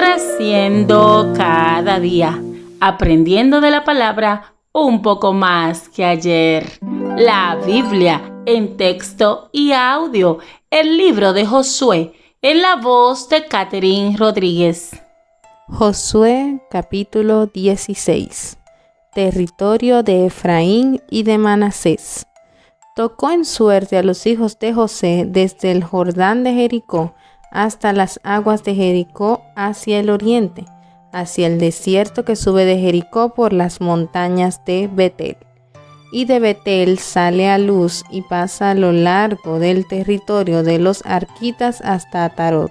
creciendo cada día, aprendiendo de la palabra un poco más que ayer. La Biblia en texto y audio, el libro de Josué, en la voz de Catherine Rodríguez. Josué capítulo 16. Territorio de Efraín y de Manasés. Tocó en suerte a los hijos de José desde el Jordán de Jericó hasta las aguas de Jericó hacia el oriente, hacia el desierto que sube de Jericó por las montañas de Betel. Y de Betel sale a luz y pasa a lo largo del territorio de los arquitas hasta Atarot.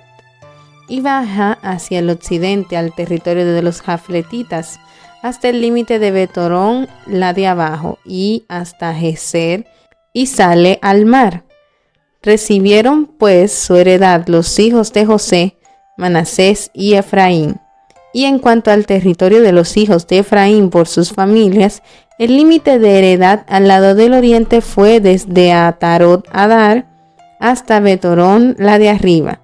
Y baja hacia el occidente al territorio de los jafletitas, hasta el límite de Betorón, la de abajo, y hasta Geser, y sale al mar. Recibieron pues su heredad los hijos de José, Manasés y Efraín. Y en cuanto al territorio de los hijos de Efraín por sus familias, el límite de heredad al lado del oriente fue desde Atarot Adar hasta Betorón, la de arriba.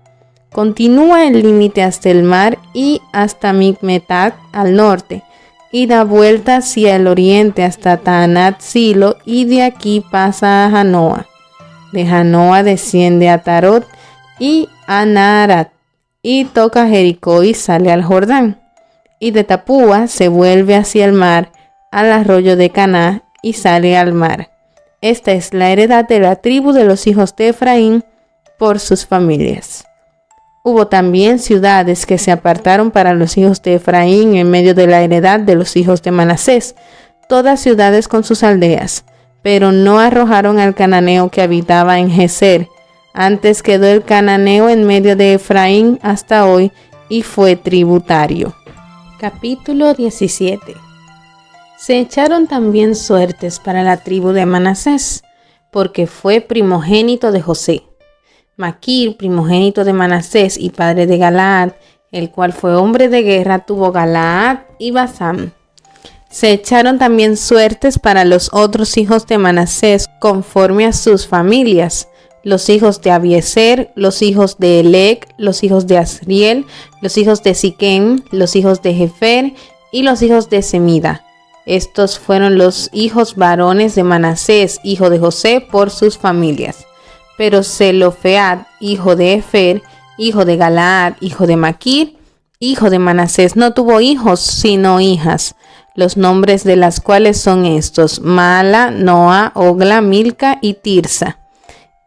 Continúa el límite hasta el mar y hasta Micmetat al norte, y da vuelta hacia el oriente hasta Taanat Silo, y de aquí pasa a Janoa. De Janoa desciende a Tarot y a Naarat, y toca Jericó y sale al Jordán. Y de Tapúa se vuelve hacia el mar, al arroyo de Caná, y sale al mar. Esta es la heredad de la tribu de los hijos de Efraín por sus familias. Hubo también ciudades que se apartaron para los hijos de Efraín en medio de la heredad de los hijos de Manasés, todas ciudades con sus aldeas, pero no arrojaron al cananeo que habitaba en Geser. Antes quedó el cananeo en medio de Efraín hasta hoy y fue tributario. Capítulo 17. Se echaron también suertes para la tribu de Manasés, porque fue primogénito de José. Maquir, primogénito de Manasés y padre de Galaad, el cual fue hombre de guerra, tuvo Galaad y Basán. Se echaron también suertes para los otros hijos de Manasés conforme a sus familias, los hijos de Abiezer, los hijos de Elec, los hijos de Asriel, los hijos de Siquem, los hijos de Jefer y los hijos de Semida. Estos fueron los hijos varones de Manasés, hijo de José, por sus familias. Pero Zelofead, hijo de Efer, hijo de Galaad, hijo de Maquir, hijo de Manasés, no tuvo hijos, sino hijas, los nombres de las cuales son estos: Mala, Noa, Ogla, Milca y Tirsa.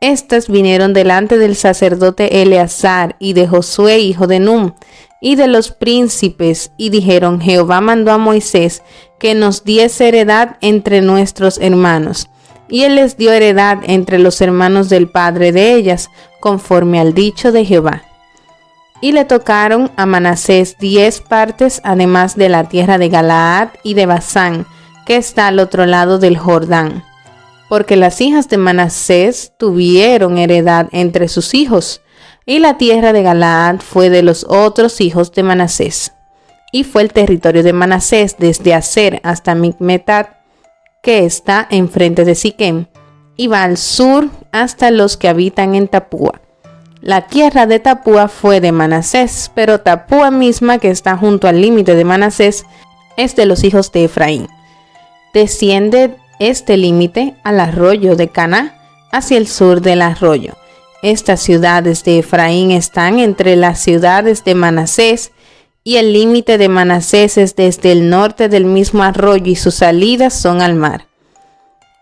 Estas vinieron delante del sacerdote Eleazar y de Josué, hijo de Num, y de los príncipes, y dijeron: Jehová mandó a Moisés que nos diese heredad entre nuestros hermanos. Y él les dio heredad entre los hermanos del padre de ellas, conforme al dicho de Jehová. Y le tocaron a Manasés 10 partes, además de la tierra de Galaad y de Basán, que está al otro lado del Jordán. Porque las hijas de Manasés tuvieron heredad entre sus hijos, y la tierra de Galaad fue de los otros hijos de Manasés. Y fue el territorio de Manasés desde Aser hasta Micmetat, que está enfrente de Siquem, y va al sur hasta los que habitan en Tapúa. La tierra de Tapúa fue de Manasés, pero Tapúa misma, que está junto al límite de Manasés, es de los hijos de Efraín. Desciende este límite al arroyo de Caná, hacia el sur del arroyo. Estas ciudades de Efraín están entre las ciudades de Manasés, y el límite de Manasés es desde el norte del mismo arroyo, y sus salidas son al mar.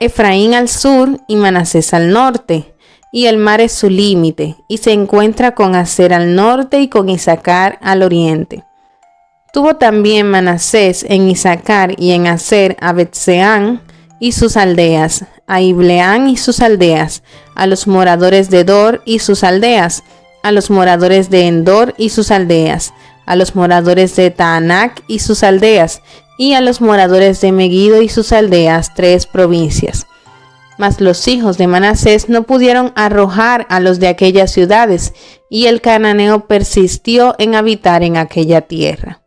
Efraín al sur y Manasés al norte, y el mar es su límite, y se encuentra con Aser al norte y con Isacar al oriente. Tuvo también Manasés en Isacar y en Aser a Betseán y sus aldeas, a Ibleán y sus aldeas, a los moradores de Dor y sus aldeas, a los moradores de Endor y sus aldeas, a los moradores de Taanac y sus aldeas, y a los moradores de Megiddo y sus aldeas, 3 provincias. Mas los hijos de Manasés no pudieron arrojar a los de aquellas ciudades, y el cananeo persistió en habitar en aquella tierra.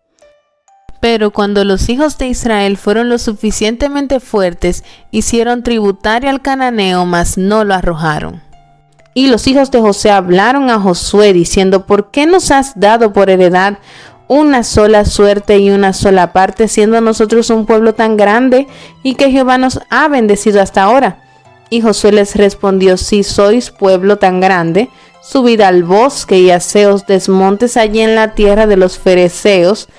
Pero cuando los hijos de Israel fueron lo suficientemente fuertes, hicieron tributario al cananeo, mas no lo arrojaron. Y los hijos de José hablaron a Josué diciendo: ¿por qué nos has dado por heredad una sola suerte y una sola parte, siendo nosotros un pueblo tan grande y que Jehová nos ha bendecido hasta ahora? Y Josué les respondió: si sois pueblo tan grande, subid al bosque y haceos desmontes allí en la tierra de los fereceos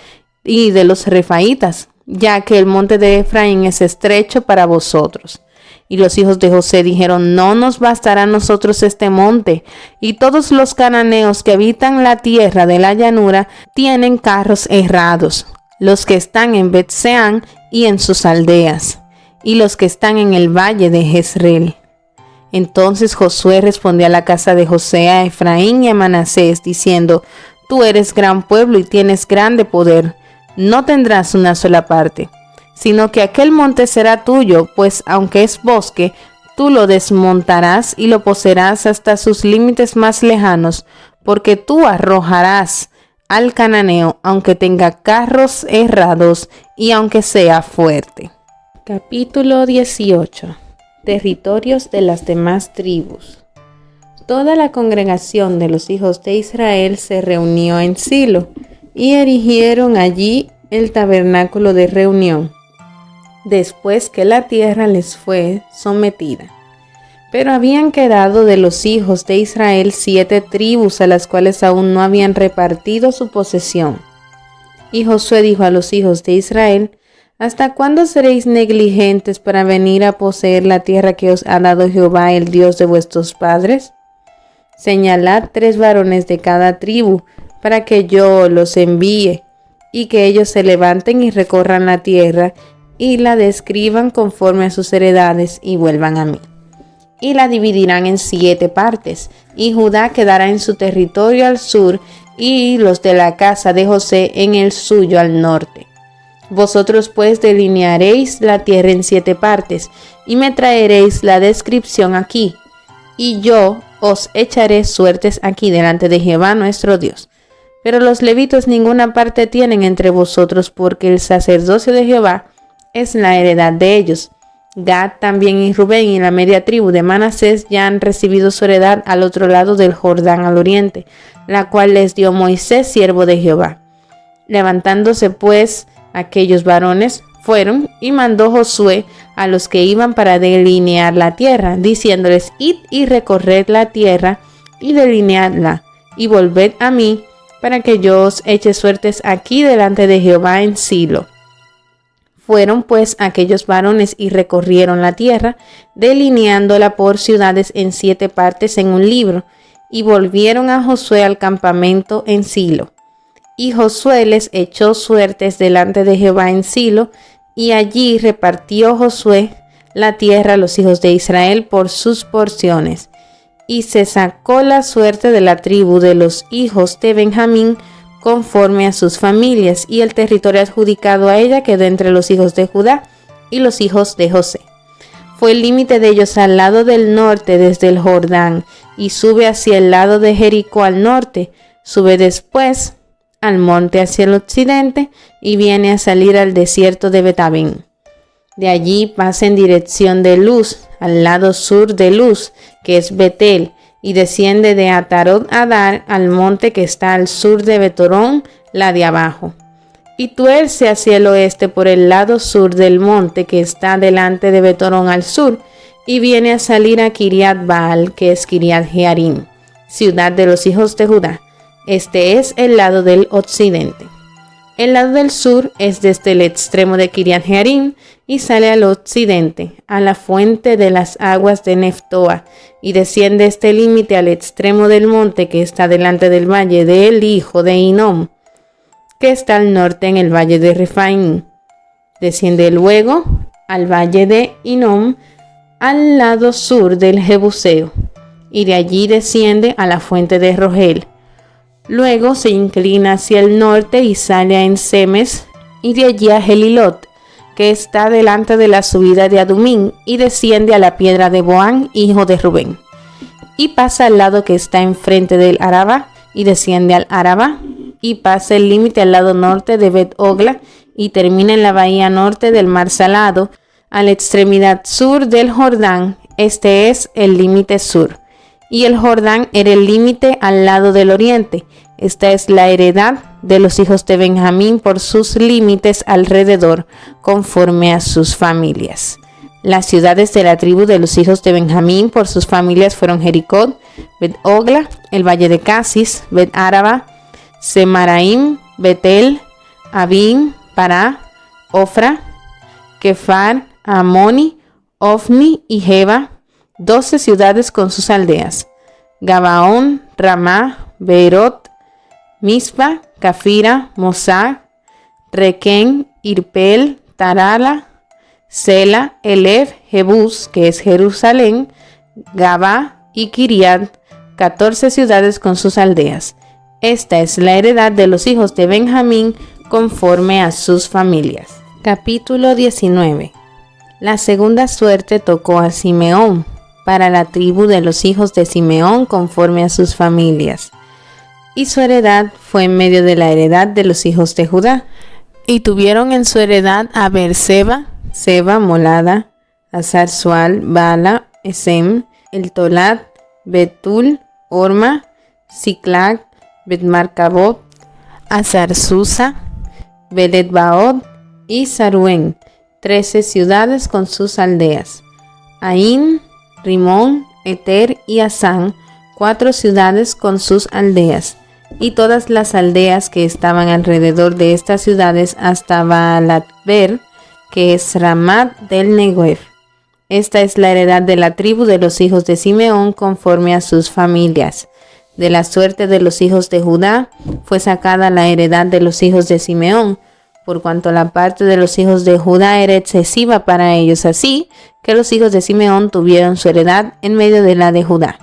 y de los refaitas, ya que el monte de Efraín es estrecho para vosotros. Y los hijos de José dijeron: no nos bastará a nosotros este monte, y todos los cananeos que habitan la tierra de la llanura tienen carros herrados, los que están en Bet-Seán y en sus aldeas, y los que están en el valle de Jezreel. Entonces Josué respondió a la casa de José, a Efraín y a Manasés, diciendo: tú eres gran pueblo y tienes grande poder, no tendrás una sola parte, sino que aquel monte será tuyo, pues aunque es bosque, tú lo desmontarás y lo poseerás hasta sus límites más lejanos, porque tú arrojarás al cananeo, aunque tenga carros herrados y aunque sea fuerte. Capítulo 18. Territorios de las demás tribus. Toda la congregación de los hijos de Israel se reunió en Silo, y erigieron allí el tabernáculo de reunión, después que la tierra les fue sometida. Pero habían quedado de los hijos de Israel 7 tribus, a las cuales aún no habían repartido su posesión. Y Josué dijo a los hijos de Israel: ¿hasta cuándo seréis negligentes para venir a poseer la tierra que os ha dado Jehová, el Dios de vuestros padres? Señalad 3 varones de cada tribu, para que yo los envíe, y que ellos se levanten y recorran la tierra, y la describan conforme a sus heredades, y vuelvan a mí. Y la dividirán en 7 partes, y Judá quedará en su territorio al sur, y los de la casa de José en el suyo al norte. Vosotros pues delinearéis la tierra en 7 partes, y me traeréis la descripción aquí, y yo os echaré suertes aquí delante de Jehová nuestro Dios. Pero los levitas ninguna parte tienen entre vosotros, porque el sacerdocio de Jehová es la heredad de ellos. Gad también y Rubén y la media tribu de Manasés ya han recibido su heredad al otro lado del Jordán al oriente, la cual les dio Moisés, siervo de Jehová. Levantándose pues aquellos varones, fueron y mandó Josué a los que iban para delinear la tierra, diciéndoles: id y recorred la tierra y delineadla, y volved a mí, para que yo os eche suertes aquí delante de Jehová en Silo. Fueron pues aquellos varones y recorrieron la tierra, delineándola por ciudades en 7 partes en un libro, y volvieron a Josué al campamento en Silo. Y Josué les echó suertes delante de Jehová en Silo, y allí repartió Josué la tierra a los hijos de Israel por sus porciones. Y se sacó la suerte de la tribu de los hijos de Benjamín conforme a sus familias, y el territorio adjudicado a ella quedó entre los hijos de Judá y los hijos de José. Fue el límite de ellos al lado del norte desde el Jordán, y sube hacia el lado de Jericó al norte, sube después al monte hacia el occidente, y viene a salir al desierto de Betabén. De allí pasa en dirección de Luz, al lado sur de Luz, que es Betel, y desciende de Atarot Adar al monte que está al sur de Betorón, la de abajo. Y tuerce hacia el oeste por el lado sur del monte que está delante de Betorón al sur, y viene a salir a Kiriat Baal, que es Kiriat Jearim, ciudad de los hijos de Judá. Este es el lado del occidente. El lado del sur es desde el extremo de Kiriat Jearim y sale al occidente, a la fuente de las aguas de Neftoa, y desciende este límite al extremo del monte que está delante del valle del hijo de Hinom, que está al norte en el valle de Refaim. Desciende luego al valle de Hinom, al lado sur del Jebuseo, y de allí desciende a la fuente de Rogel. Luego se inclina hacia el norte y sale a Ensemes, y de allí a Gelilot, que está delante de la subida de Adumín, y desciende a la piedra de Boán, hijo de Rubén. Y pasa al lado que está enfrente del Araba, y desciende al Araba, y pasa el límite al lado norte de Bet-Ogla, y termina en la bahía norte del Mar Salado, a la extremidad sur del Jordán. Este es el límite sur. Y el Jordán era el límite al lado del oriente. Esta es la heredad de los hijos de Benjamín por sus límites alrededor, conforme a sus familias. Las ciudades de la tribu de los hijos de Benjamín por sus familias fueron Jericó, Bet-Ogla, el valle de Casis, Bet-Araba, Semaraim, Betel, Abín, Pará, Ofra, Kefar, Amoni, Ofni y Geba, 12 ciudades con sus aldeas. Gabaón, Ramá, Beerot, Mispa, Cafira, Mosá, Requén, Irpel, Tarala, Sela, Elef, Jebús, que es Jerusalén, Gabá y Kiriat, 14 ciudades con sus aldeas. Esta es la heredad de los hijos de Benjamín conforme a sus familias. Capítulo 19. La segunda suerte tocó a Simeón, para la tribu de los hijos de Simeón conforme a sus familias. Y su heredad fue en medio de la heredad de los hijos de Judá. Y tuvieron en su heredad a Beerseba, Seba, Molada, Hazar-Sual, Bala, Esem, El Tolat, Betul, Orma, Siclag, Bet-Marcabot, Hazar-Susa, Belet-Baot y Saruén, 13 ciudades con sus aldeas. Aín, Rimón, Eter y Asán, 4 ciudades con sus aldeas, y todas las aldeas que estaban alrededor de estas ciudades hasta Baalat-Ber, que es Ramat del Negev. Esta es la heredad de la tribu de los hijos de Simeón conforme a sus familias. De la suerte de los hijos de Judá fue sacada la heredad de los hijos de Simeón, por cuanto la parte de los hijos de Judá era excesiva para ellos, así que los hijos de Simeón tuvieron su heredad en medio de la de Judá.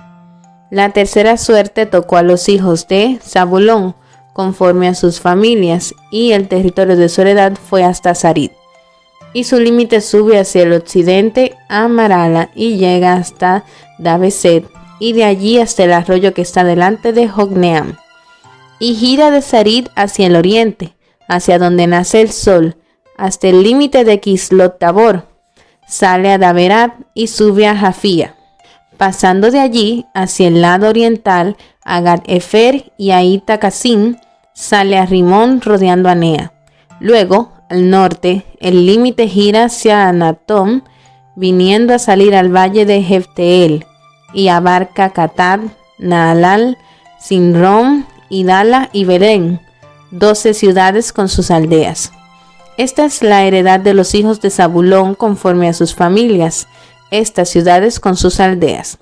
La tercera suerte tocó a los hijos de Zabulón, conforme a sus familias, y el territorio de su heredad fue hasta Sarid. Y su límite sube hacia el occidente a Marala y llega hasta Dabeset, y de allí hasta el arroyo que está delante de Jocneam. Y gira de Sarid hacia el oriente, hacia donde nace el sol, hasta el límite de Kislot Tabor. Sale a Daberat y sube a Jafía, pasando de allí hacia el lado oriental a Gat-Efer y a Ita-Casim, sale a Rimón rodeando a Nea. Luego, al norte, el límite gira hacia Anatom, viniendo a salir al valle de Jefteel, y abarca Catad, Naalal, Sinrom, Idala y Belén, 12 ciudades con sus aldeas. Esta es la heredad de los hijos de Zabulón conforme a sus familias, estas ciudades con sus aldeas.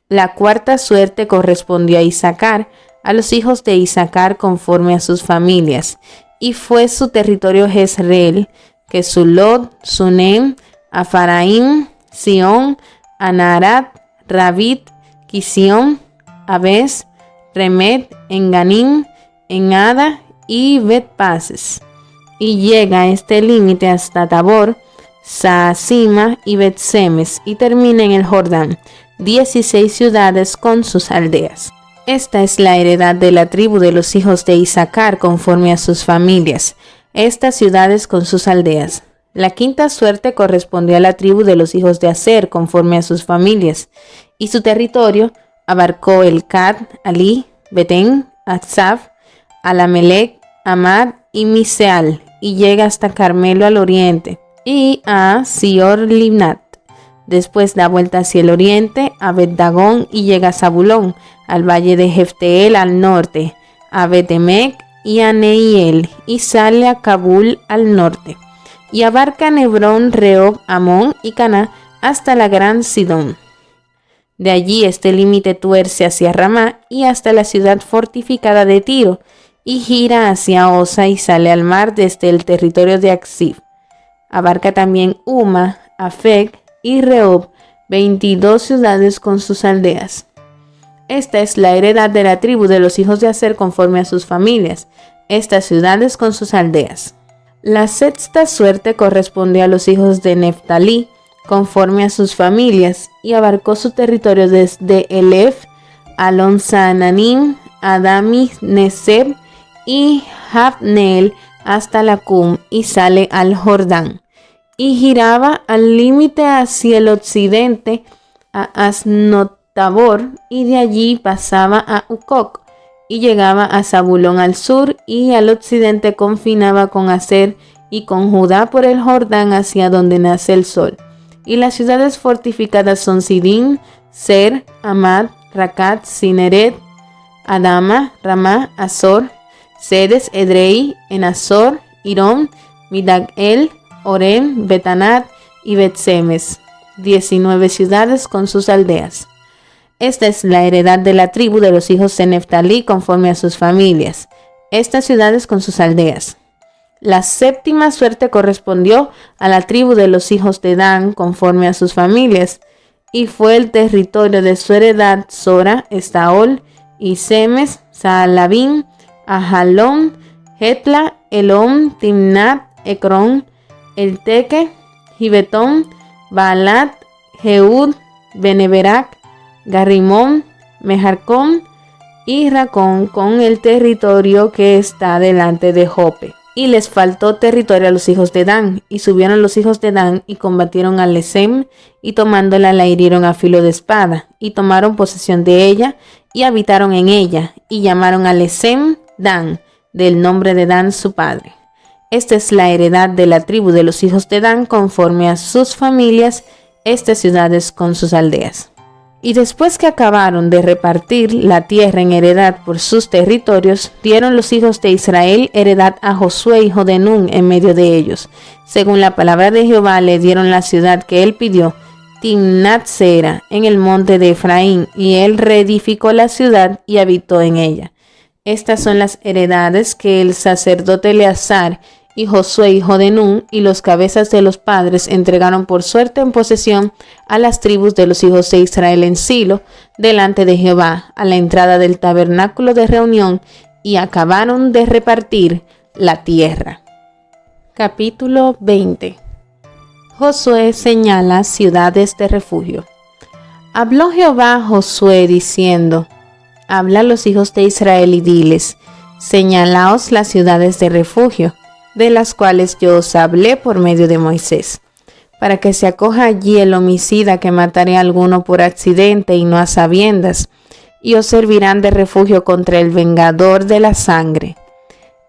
La cuarta suerte correspondió a Isaacar, a los hijos de Isaacar conforme a sus familias, y fue su territorio Jezreel, Kesulot, Sunem, Afaraim, Sion, Anarat, Rabit, Kisión, Abes, Remet, Enganim, Enada y Bet-Pases. Y llega a este límite hasta Tabor, Saasima y Bet-Semes, y termina en el Jordán, 16 ciudades con sus aldeas. Esta es la heredad de la tribu de los hijos de Isaacar conforme a sus familias, estas ciudades con sus aldeas. La quinta suerte correspondió a la tribu de los hijos de Aser conforme a sus familias, y su territorio abarcó el Cad, Ali, Betén, Atzaf, Alamelec, Amad y Miseal, y llega hasta Carmelo al oriente, y a Sior Libnat. Después da vuelta hacia el oriente a Bet-Dagón y llega a Zabulón, al valle de Jefteel al norte, a Bet-Emec y a Neiel, y sale a Kabul al norte, y abarca Nebrón, Rehob, Amón y Caná hasta la gran Sidón. De allí este límite tuerce hacia Ramá y hasta la ciudad fortificada de Tiro, y gira hacia Osa y sale al mar desde el territorio de Aksif. Abarca también Uma, Afec y Rehob, 22 ciudades con sus aldeas. Esta es la heredad de la tribu de los hijos de Aser conforme a sus familias, estas ciudades con sus aldeas. La sexta suerte corresponde a los hijos de Neftalí conforme a sus familias, y abarcó su territorio desde Elef, Alon-Saananim, Adami, Neseb y Jabneel hasta Lacum, y sale al Jordán, y giraba al límite hacia el occidente a Asnotabor, y de allí pasaba a Ucoc, y llegaba a Zabulón al sur, y al occidente confinaba con Aser y con Judá por el Jordán hacia donde nace el sol. Y las ciudades fortificadas son Sidín, Ser, Amad, Racat, Cineret, Adama, Ramá, Azor, Sedes, Edrei, Enazor, Irón, Midagel, Orem, Betanat y Betsemes, 19 ciudades con sus aldeas. Esta es la heredad de la tribu de los hijos de Neftalí conforme a sus familias, estas ciudades con sus aldeas. La séptima suerte correspondió a la tribu de los hijos de Dan conforme a sus familias, y fue el territorio de su heredad Sora, Estaol, Isemes, Saalabín, Ajalón, Hetla, Elom, Timnat, Ecrón, Elteque, Gibetón, Baalat, Jeud, Beneberac, Garrimón, Mejarcón y Racón, con el territorio que está delante de Jope. Y les faltó territorio a los hijos de Dan, y subieron los hijos de Dan y combatieron a Lesem, y tomándola la hirieron a filo de espada, y tomaron posesión de ella, y habitaron en ella, y llamaron a Lesem Dan, del nombre de Dan su padre. Esta es la heredad de la tribu de los hijos de Dan conforme a sus familias, estas ciudades con sus aldeas. Y después que acabaron de repartir la tierra en heredad por sus territorios, dieron los hijos de Israel heredad a Josué hijo de Nun en medio de ellos. Según la palabra de Jehová le dieron la ciudad que él pidió, Timnat-Sera, en el monte de Efraín, y él reedificó la ciudad y habitó en ella. Estas son las heredades que el sacerdote Eleazar y Josué hijo de Nun y los cabezas de los padres entregaron por suerte en posesión a las tribus de los hijos de Israel en Silo, delante de Jehová, a la entrada del tabernáculo de reunión, y acabaron de repartir la tierra. Capítulo 20. Josué señala ciudades de refugio. Habló Jehová a Josué diciendo: Habla a los hijos de Israel y diles: Señalaos las ciudades de refugio, de las cuales yo os hablé por medio de Moisés, para que se acoja allí el homicida que matare a alguno por accidente y no a sabiendas, y os servirán de refugio contra el vengador de la sangre.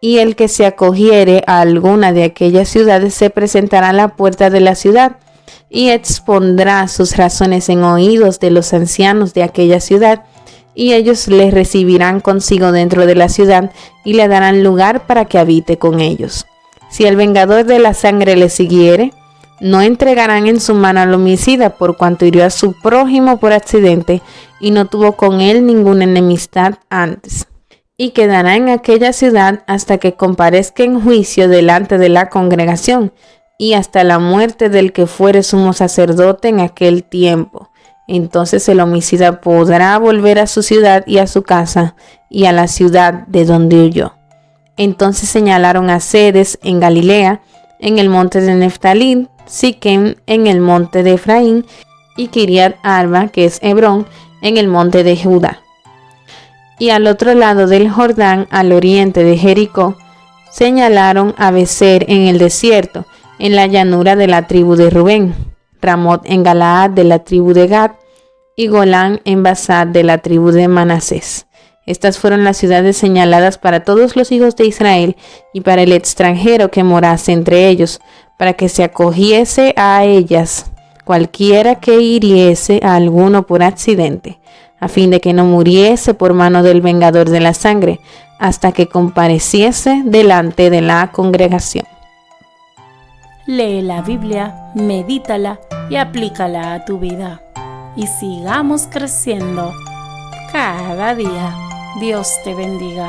Y el que se acogiere a alguna de aquellas ciudades se presentará a la puerta de la ciudad, y expondrá sus razones en oídos de los ancianos de aquella ciudad, y ellos le recibirán consigo dentro de la ciudad, y le darán lugar para que habite con ellos. Si el vengador de la sangre le siguiere, no entregarán en su mano al homicida, por cuanto hirió a su prójimo por accidente y no tuvo con él ninguna enemistad antes. Y quedará en aquella ciudad hasta que comparezca en juicio delante de la congregación, y hasta la muerte del que fuere sumo sacerdote en aquel tiempo. Entonces el homicida podrá volver a su ciudad y a su casa y a la ciudad de donde huyó. Entonces señalaron a Sedes en Galilea, en el monte de Neftalí, Siquem en el monte de Efraín, y Kiriat Arba, que es Hebrón, en el monte de Judá. Y al otro lado del Jordán, al oriente de Jericó, señalaron a Becer en el desierto, en la llanura de la tribu de Rubén, Ramot en Galaad de la tribu de Gad, y Golán en Basad de la tribu de Manasés. Estas fueron las ciudades señaladas para todos los hijos de Israel y para el extranjero que morase entre ellos, para que se acogiese a ellas cualquiera que hiriese a alguno por accidente, a fin de que no muriese por mano del vengador de la sangre, hasta que compareciese delante de la congregación. Lee la Biblia, medítala y aplícala a tu vida. Y sigamos creciendo cada día. Dios te bendiga.